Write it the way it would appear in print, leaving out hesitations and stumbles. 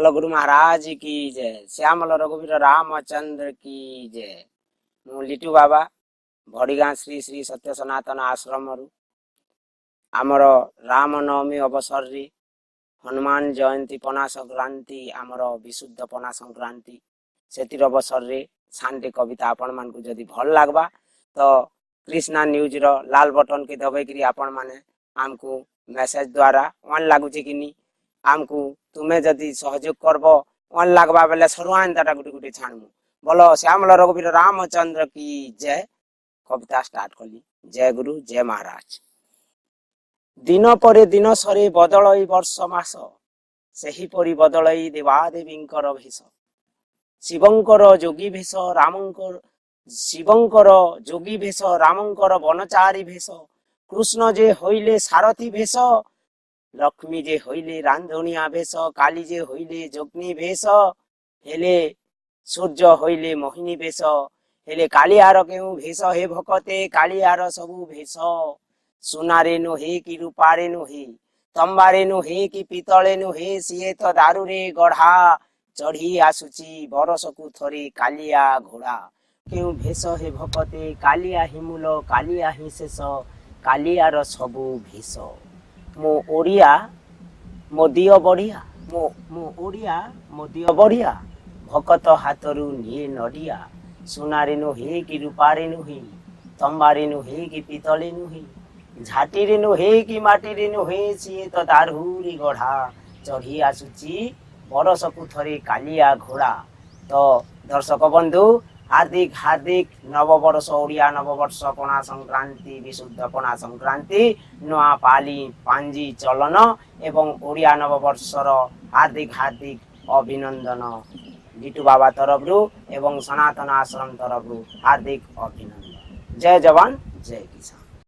बोलो गुरु महाराज की जय। श्यामल रघुवीर रामचंद्र की जय। मु लिटू बाबा भड़ीगाँ श्री श्री सत्य सनातन आश्रम आमर रामनवमी अवसर रे हनुमान जयंती पना संक्रांति आमर विशुद्ध पना संक्रांति सेतिर अवसर रे शांति कविता आपण मान को जदि भल लागबा तो कृष्णा न्यूज रो लाल बटन के दबाई करी आपण माने आमको मैसेज द्वारा ऑन लागुचे कि नी आमको तुम्हें जदि सहयोग करब ऑन लागबा बेले सरुआन दाटा गुटी गुटी छाणमु। बोलो श्यामल रघुवीर रामचंद्र की जय। कविता स्टार्ट कली। जय गुरु जय महाराज। दिन परे दिन सरे बदलई वर्ष मास सेही परि बदलई देवादेवींकर भेष शिवंकर जोगी भेष रामंकर शिवंकर जोगी भेष रामंकर बनचारी भेष कृष्ण जे होइले सारथी भेष लक्ष्मी जे होइले रांधुनिया भेष काली जे होइले जोग्नी भेष हेले सूर्य होइले मोहिनी भेष हेले कालियार केउ भेष हे भकते कालियार सबु भेष सुनारे नो हे कि रूपारे नो हे तंबारे नो हे कि पितले नो हे सिए तो दारू रे गढ़ा चढ़ी आसुची बरसकु थरे कालिया घोड़ा केउ भेष हे भकते कालिया हिमूल कालिया हि शेष कालियार सबु भेष मो ओडिया मो दियो बढ़िया मो ओडिया मो दियो बढ़िया भकत हाथरू निये नडिया सुनारे नो हे कि रूपारे नो हे तंबारे नो हे कि पितले नो हे झाटी रे नो हे कि माटी रे नो हे सिए तो दारुरी गढ़ा चढ़ी आसुची बरसकु थरे कालिया घोड़ा। तो दर्शक बंधु हार्दिक हार्दिक नववर्ष ओडिया नववर्ष पणा संक्रांति विशुद्ध पणा संक्रांति नुआ पाली पांजी चलन एवं ओडिया नववर्षर हार्दिक हार्दिक अभिनंदन लिटू बाबा तरफ एवं सनातन आश्रम तरफ हार्दिक अभिनंदन। जय जवान जय किसान।